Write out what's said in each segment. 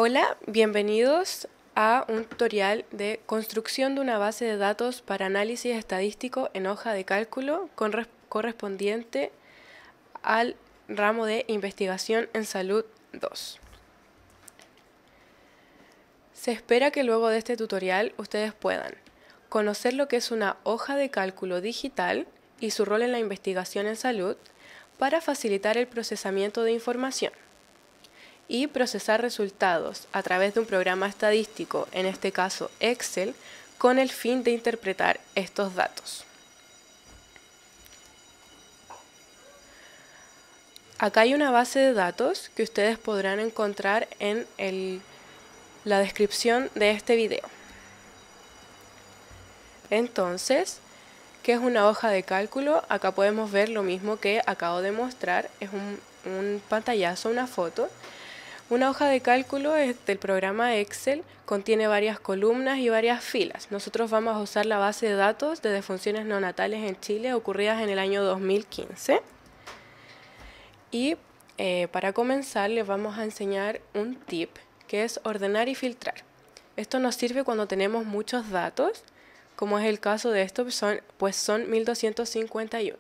Hola, bienvenidos a un tutorial de construcción de una base de datos para análisis estadístico en hoja de cálculo correspondiente al ramo de investigación en salud 2. Se espera que luego de este tutorial ustedes puedan conocer lo que es una hoja de cálculo digital y su rol en la investigación en salud para facilitar el procesamiento de información y procesar resultados a través de un programa estadístico, en este caso Excel, con el fin de interpretar estos datos. Acá hay una base de datos que ustedes podrán encontrar en la descripción de este video. Entonces, ¿qué es una hoja de cálculo? Acá podemos ver lo mismo que acabo de mostrar, es un pantallazo, una foto. Una hoja de cálculo del programa Excel contiene varias columnas y varias filas. Nosotros vamos a usar la base de datos de defunciones neonatales en Chile ocurridas en el año 2015. Y para comenzar les vamos a enseñar un tip que es ordenar y filtrar. Esto nos sirve cuando tenemos muchos datos, como es el caso de esto, pues son 1251.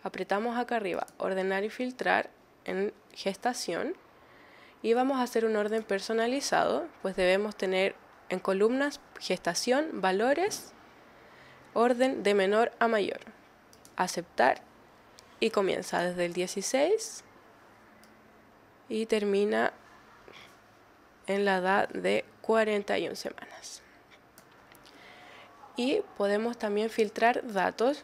Apretamos acá arriba, ordenar y filtrar en gestación. Y vamos a hacer un orden personalizado, pues debemos tener en columnas gestación, valores, orden de menor a mayor. Aceptar y comienza desde el 16 y termina en la edad de 41 semanas. Y podemos también filtrar datos.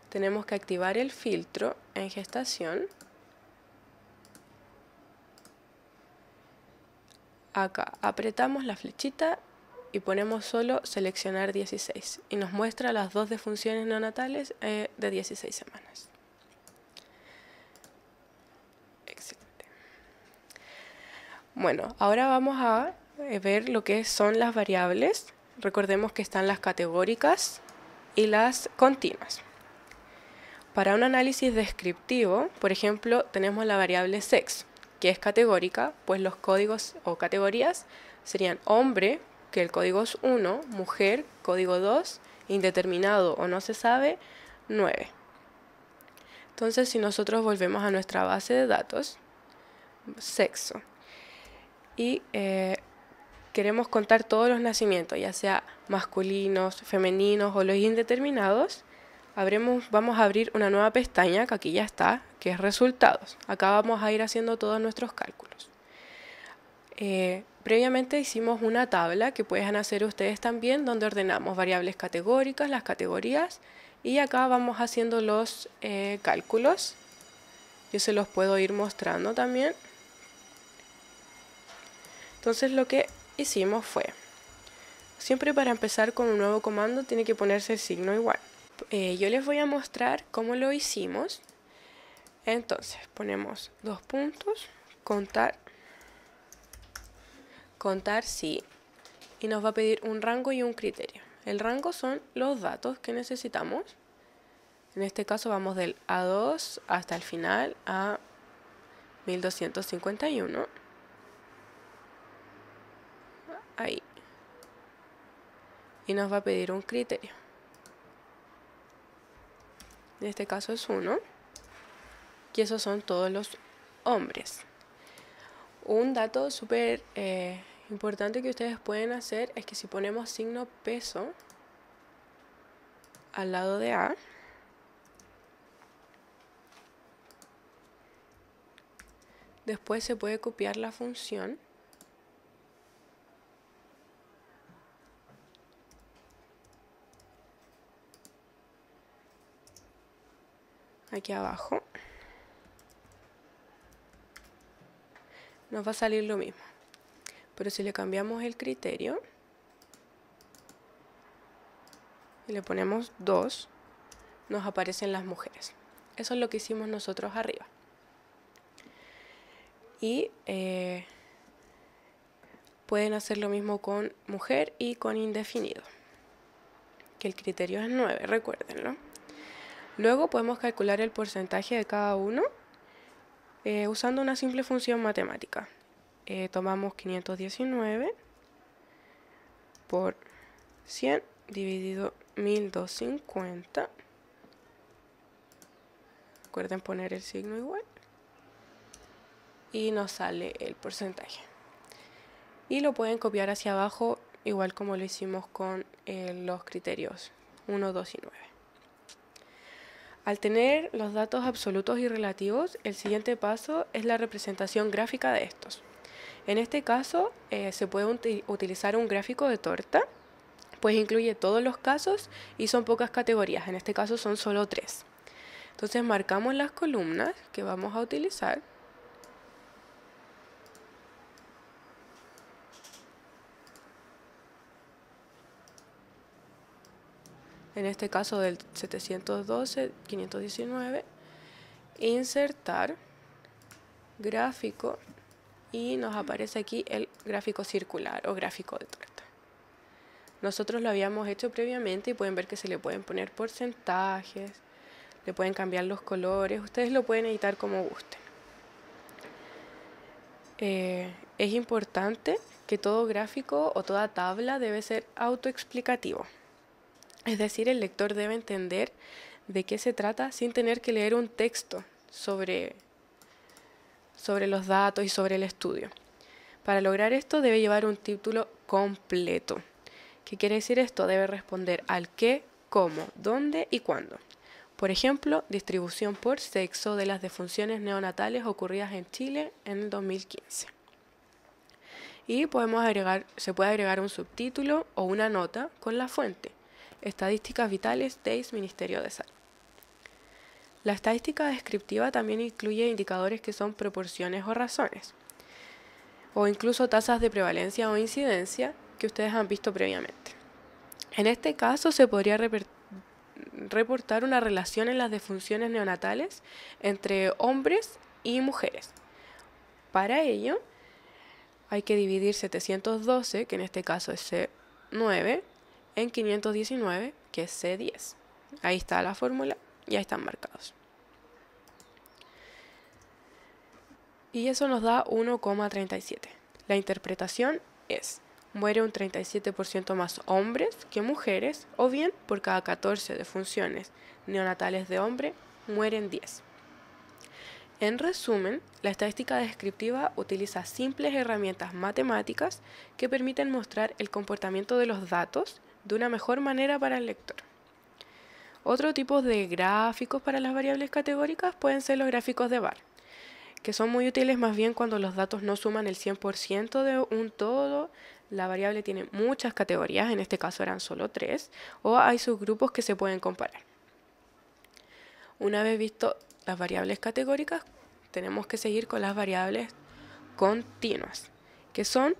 Tenemos que activar el filtro en gestación. Acá apretamos la flechita y ponemos solo seleccionar 16 y nos muestra las dos defunciones neonatales de 16 semanas. Excelente. Bueno, ahora vamos a ver lo que son las variables. Recordemos que están las categóricas y las continuas. Para un análisis descriptivo, por ejemplo, tenemos la variable sexo, que es categórica, pues los códigos o categorías serían hombre, que el código es 1, mujer, código 2, indeterminado o no se sabe, 9. Entonces, si nosotros volvemos a nuestra base de datos, sexo, y queremos contar todos los nacimientos, ya sea masculinos, femeninos o los indeterminados, vamos a abrir una nueva pestaña, que aquí ya está, que es resultados. Acá vamos a ir haciendo todos nuestros cálculos. Previamente hicimos una tabla que pueden hacer ustedes también, donde ordenamos variables categóricas, las categorías, y acá vamos haciendo los cálculos. Yo se los puedo ir mostrando también. Entonces lo que hicimos fue, siempre para empezar con un nuevo comando tiene que ponerse el signo igual. Yo les voy a mostrar cómo lo hicimos. Entonces ponemos dos puntos, contar sí, y nos va a pedir un rango y un criterio. El rango son los datos que necesitamos. En este caso vamos del A2 hasta el final, a 1251. Ahí. Y nos va a pedir un criterio. En este caso es 1. Y esos son todos los hombres. Un dato súper importante que ustedes pueden hacer es que si ponemos signo peso al lado de A, después se puede copiar la función aquí abajo. Nos va a salir lo mismo, pero si le cambiamos el criterio y le ponemos 2, nos aparecen las mujeres. Eso es lo que hicimos nosotros arriba. Y pueden hacer lo mismo con mujer y con indefinido, que el criterio es 9, recuérdenlo. Luego podemos calcular el porcentaje de cada uno usando una simple función matemática. tomamos 519 por 100 dividido 1250. Recuerden poner el signo igual. Y nos sale el porcentaje. Y lo pueden copiar hacia abajo, igual como lo hicimos con los criterios 1, 2 y 9. Al tener los datos absolutos y relativos, el siguiente paso es la representación gráfica de estos. En este caso, se puede utilizar un gráfico de torta, pues incluye todos los casos y son pocas categorías, en este caso son solo 3. Entonces marcamos las columnas que vamos a utilizar. En este caso del 712, 519, insertar gráfico y nos aparece aquí el gráfico circular o gráfico de torta. Nosotros lo habíamos hecho previamente y pueden ver que se le pueden poner porcentajes, le pueden cambiar los colores, ustedes lo pueden editar como gusten. Es importante que todo gráfico o toda tabla debe ser autoexplicativo. Es decir, el lector debe entender de qué se trata sin tener que leer un texto sobre los datos y sobre el estudio. Para lograr esto debe llevar un título completo. ¿Qué quiere decir esto? Debe responder al qué, cómo, dónde y cuándo. Por ejemplo, distribución por sexo de las defunciones neonatales ocurridas en Chile en el 2015. Y se puede agregar un subtítulo o una nota con la fuente. Estadísticas vitales del Ministerio de Salud. La estadística descriptiva también incluye indicadores que son proporciones o razones, o incluso tasas de prevalencia o incidencia que ustedes han visto previamente. En este caso se podría reportar una relación en las defunciones neonatales entre hombres y mujeres. Para ello hay que dividir 712, que en este caso es C9, en 519, que es C10. Ahí está la fórmula y ahí están marcados. Y eso nos da 1,37. La interpretación es: muere un 37% más hombres que mujeres, o bien por cada 14 defunciones neonatales de hombre, mueren 10. En resumen, la estadística descriptiva utiliza simples herramientas matemáticas que permiten mostrar el comportamiento de los datos de una mejor manera para el lector. Otro tipo de gráficos para las variables categóricas pueden ser los gráficos de bar, que son muy útiles más bien cuando los datos no suman el 100% de un todo, la variable tiene muchas categorías, en este caso eran solo 3, o hay subgrupos que se pueden comparar. Una vez visto las variables categóricas, tenemos que seguir con las variables continuas, que son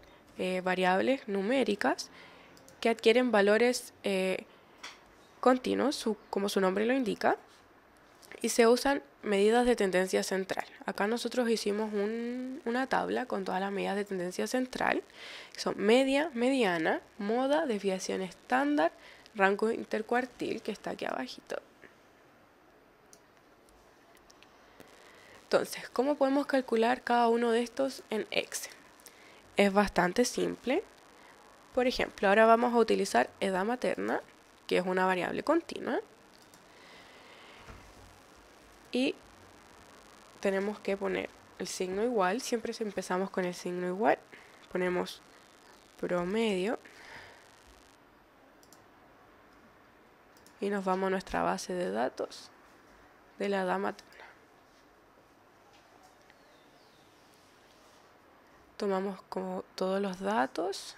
variables numéricas que adquieren valores continuos, como su nombre lo indica, y se usan medidas de tendencia central. Acá nosotros hicimos una tabla con todas las medidas de tendencia central, que son media, mediana, moda, desviación estándar, rango intercuartil, que está aquí abajito. Entonces, ¿cómo podemos calcular cada uno de estos en Excel? Es bastante simple. Por ejemplo, ahora vamos a utilizar edad materna, que es una variable continua. Y tenemos que poner el signo igual. Siempre empezamos con el signo igual. Ponemos promedio. Y nos vamos a nuestra base de datos de la edad materna. Tomamos como todos los datos.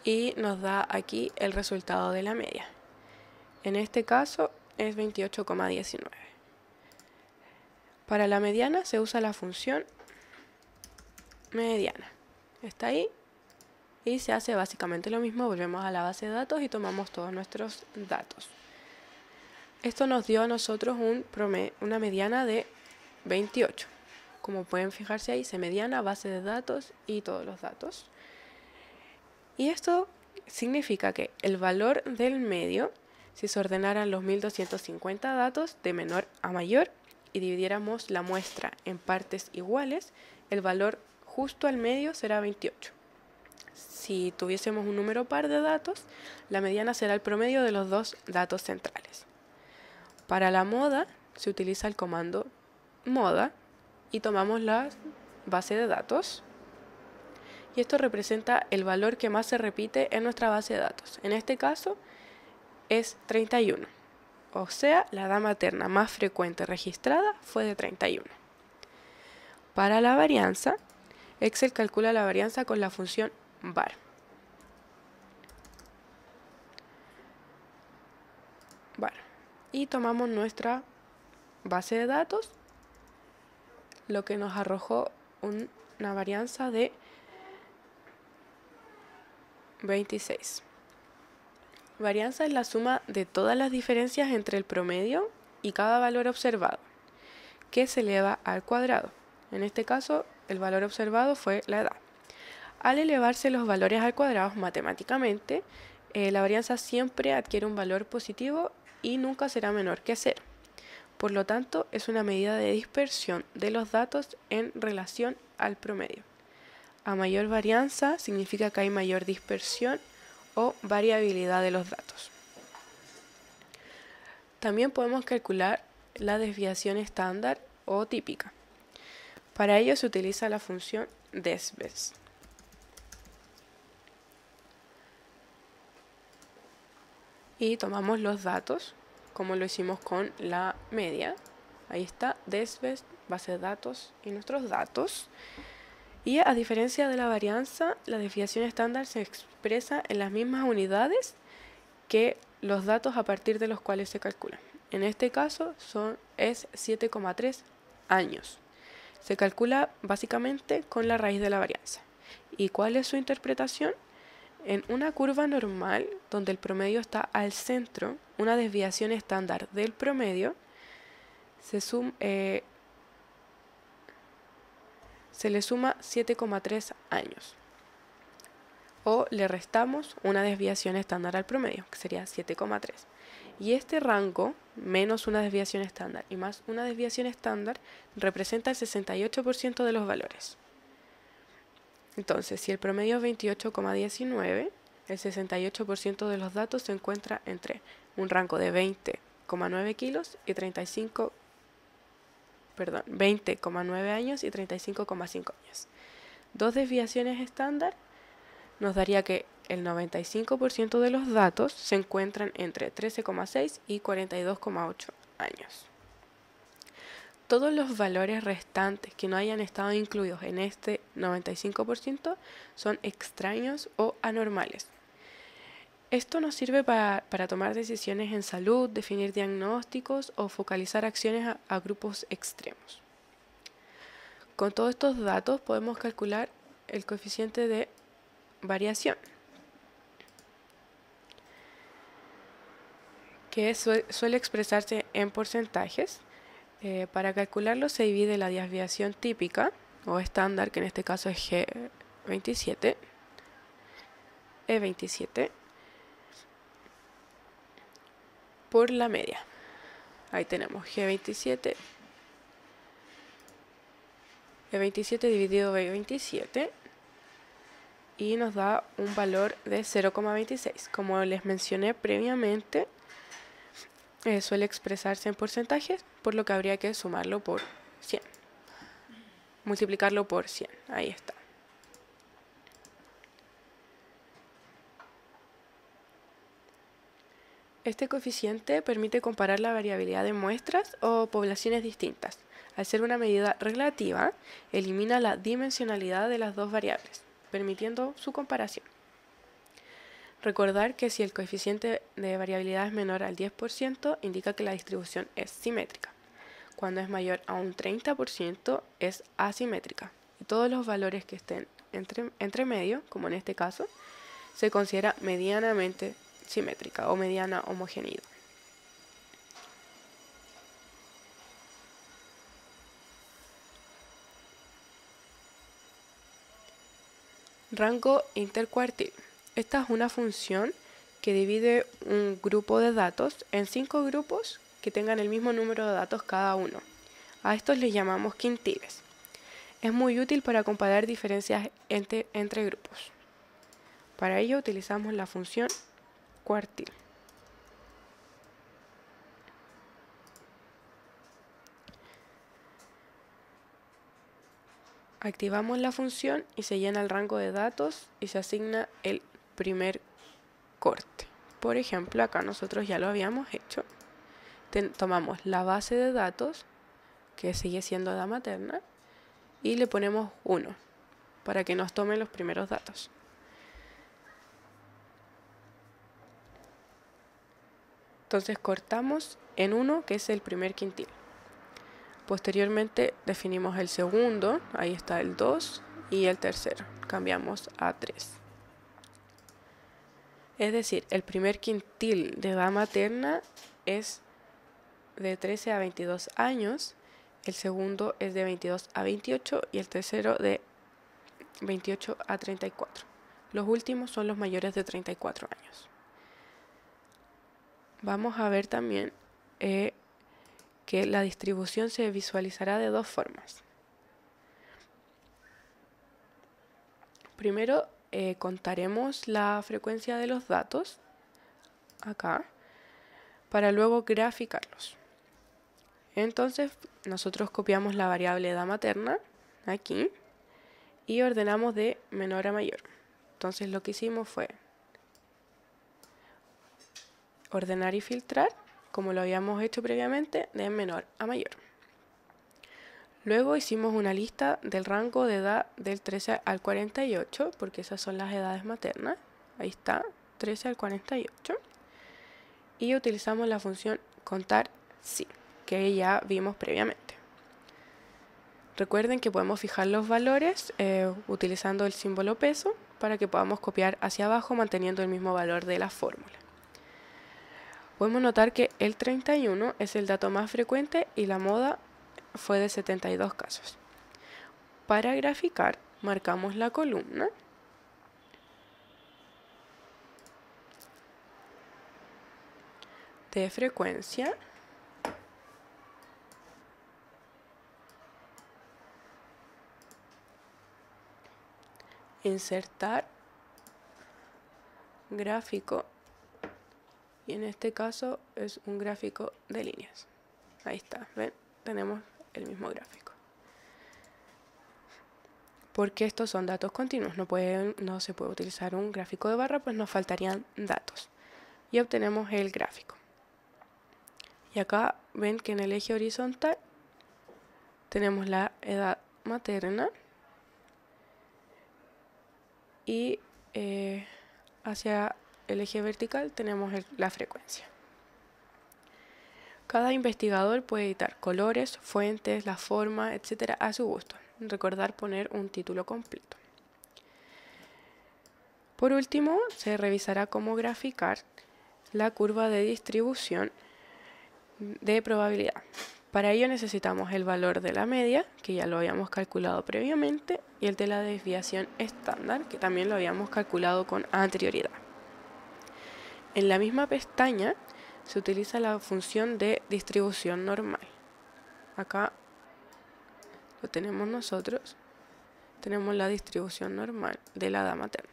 Y nos da aquí el resultado de la media. En este caso es 28,19. Para la mediana se usa la función mediana. Está ahí. Y se hace básicamente lo mismo. Volvemos a la base de datos y tomamos todos nuestros datos. Esto nos dio a nosotros una mediana de 28. como pueden fijarse ahí, dice mediana, base de datos y todos los datos. Y esto significa que el valor del medio, si se ordenaran los 1250 datos de menor a mayor y dividiéramos la muestra en partes iguales, el valor justo al medio será 28. Si tuviésemos un número par de datos, la mediana será el promedio de los dos datos centrales. Para la moda se utiliza el comando moda y tomamos la base de datos. Y esto representa el valor que más se repite en nuestra base de datos. En este caso es 31. O sea, la edad materna más frecuente registrada fue de 31. Para la varianza, Excel calcula la varianza con la función var. Y tomamos nuestra base de datos, lo que nos arrojó una varianza de 26. Varianza es la suma de todas las diferencias entre el promedio y cada valor observado, que se eleva al cuadrado. En este caso, el valor observado fue la edad. Al elevarse los valores al cuadrado matemáticamente, la varianza siempre adquiere un valor positivo y nunca será menor que 0. Por lo tanto, es una medida de dispersión de los datos en relación al promedio. A mayor varianza significa que hay mayor dispersión o variabilidad de los datos. También podemos calcular la desviación estándar o típica. Para ello se utiliza la función desves. Y tomamos los datos, como lo hicimos con la media. Ahí está, desves, base de datos y nuestros datos. Y a diferencia de la varianza, la desviación estándar se expresa en las mismas unidades que los datos a partir de los cuales se calculan. En este caso es 7,3 años. Se calcula básicamente con la raíz de la varianza. ¿Y cuál es su interpretación? En una curva normal, donde el promedio está al centro, una desviación estándar del promedio se le suma 7,3 años. O le restamos una desviación estándar al promedio, que sería 7,3. Y este rango, menos una desviación estándar y más una desviación estándar, representa el 68% de los valores. Entonces, si el promedio es 28,19, el 68% de los datos se encuentra entre un rango de 20,9 kilos y 20,9 años y 35,5 años. Dos desviaciones estándar nos daría que el 95% de los datos se encuentran entre 13,6 y 42,8 años. Todos los valores restantes que no hayan estado incluidos en este 95% son extraños o anormales. Esto nos sirve para tomar decisiones en salud, definir diagnósticos o focalizar acciones a grupos extremos. Con todos estos datos podemos calcular el coeficiente de variación, que suele expresarse en porcentajes. Para calcularlo se divide la desviación típica o estándar, que en este caso es G27, E27, por la media. Ahí tenemos G27, E27 dividido by 27 y nos da un valor de 0,26. Como les mencioné previamente, suele expresarse en porcentajes, por lo que habría que sumarlo por 100. Multiplicarlo por 100. Ahí está. Este coeficiente permite comparar la variabilidad de muestras o poblaciones distintas. Al ser una medida relativa, elimina la dimensionalidad de las dos variables, permitiendo su comparación. Recordar que si el coeficiente de variabilidad es menor al 10%, indica que la distribución es simétrica. Cuando es mayor a un 30%, es asimétrica. Y todos los valores que estén entre medio, como en este caso, se considera medianamente simétrica o mediana homogeneidad. Rango intercuartil. Esta es una función que divide un grupo de datos en 5 grupos que tengan el mismo número de datos cada uno. A estos les llamamos quintiles. Es muy útil para comparar diferencias entre grupos. Para ello utilizamos la función cuartil. Activamos la función y se llena el rango de datos y se asigna el primer corte. Por ejemplo, acá nosotros ya lo habíamos hecho. Tomamos la base de datos, que sigue siendo edad materna, y le ponemos 1 para que nos tome los primeros datos. Entonces cortamos en 1, que es el primer quintil. Posteriormente definimos el segundo, ahí está el 2, y el tercero, cambiamos a 3. Es decir, el primer quintil de edad materna es de 13 a 22 años, el segundo es de 22 a 28 y el tercero de 28 a 34. Los últimos son los mayores de 34 años. Vamos a ver también que la distribución se visualizará de dos formas. Primero, contaremos la frecuencia de los datos, acá, para luego graficarlos. Entonces, nosotros copiamos la variable edad materna, aquí, y ordenamos de menor a mayor. Entonces, lo que hicimos fue ordenar y filtrar, como lo habíamos hecho previamente, de menor a mayor. Luego hicimos una lista del rango de edad del 13 al 48, porque esas son las edades maternas. Ahí está, 13 al 48. Y utilizamos la función contar sí, que ya vimos previamente. Recuerden que podemos fijar los valores utilizando el símbolo peso para que podamos copiar hacia abajo manteniendo el mismo valor de la fórmula. Podemos notar que el 31 es el dato más frecuente y la moda fue de 72 casos. Para graficar, marcamos la columna de frecuencia insertar gráfico, y en este caso es un gráfico de líneas. Ahí está, ¿ven? Tenemos el mismo gráfico. Porque estos son datos continuos, no se puede utilizar un gráfico de barra, pues nos faltarían datos. Y obtenemos el gráfico. Y acá ven que en el eje horizontal tenemos la edad materna y hacia el eje vertical tenemos la frecuencia. Cada investigador puede editar colores, fuentes, la forma, etc. a su gusto. Recordar poner un título completo. Por último, se revisará cómo graficar la curva de distribución de probabilidad. Para ello necesitamos el valor de la media, que ya lo habíamos calculado previamente, y el de la desviación estándar, que también lo habíamos calculado con anterioridad. En la misma pestaña se utiliza la función de distribución normal. Acá lo tenemos nosotros, tenemos la distribución normal de la edad materna.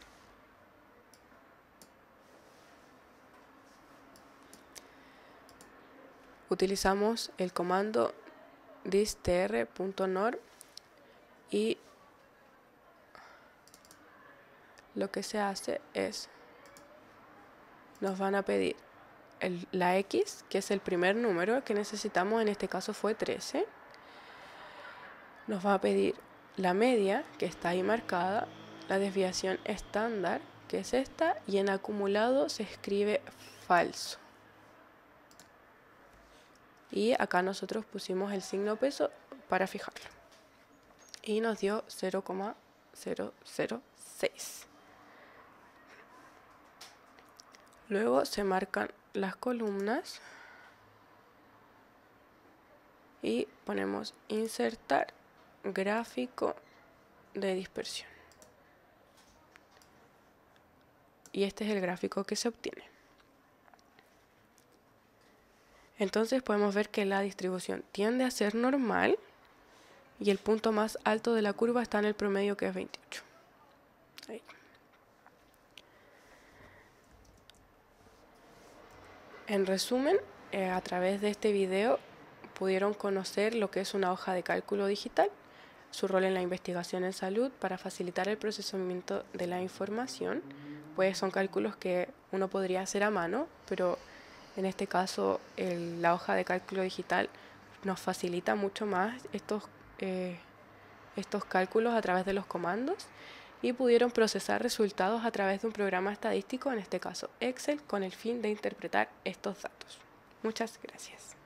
Utilizamos el comando distr.norm y lo que se hace es, nos van a pedir la X, que es el primer número que necesitamos, en este caso fue 13. Nos va a pedir la media, que está ahí marcada, la desviación estándar, que es esta, y en acumulado se escribe falso. Y acá nosotros pusimos el signo peso para fijarlo. Y nos dio 0,006. Luego se marcan las columnas y ponemos insertar gráfico de dispersión. y este es el gráfico que se obtiene. Entonces podemos ver que la distribución tiende a ser normal y el punto más alto de la curva está en el promedio, que es 28. Ahí. En resumen, a través de este video pudieron conocer lo que es una hoja de cálculo digital, su rol en la investigación en salud para facilitar el procesamiento de la información, pues son cálculos que uno podría hacer a mano, pero en este caso la hoja de cálculo digital nos facilita mucho más estos cálculos a través de los comandos, y pudieron procesar resultados a través de un programa estadístico, en este caso Excel, con el fin de interpretar estos datos. Muchas gracias.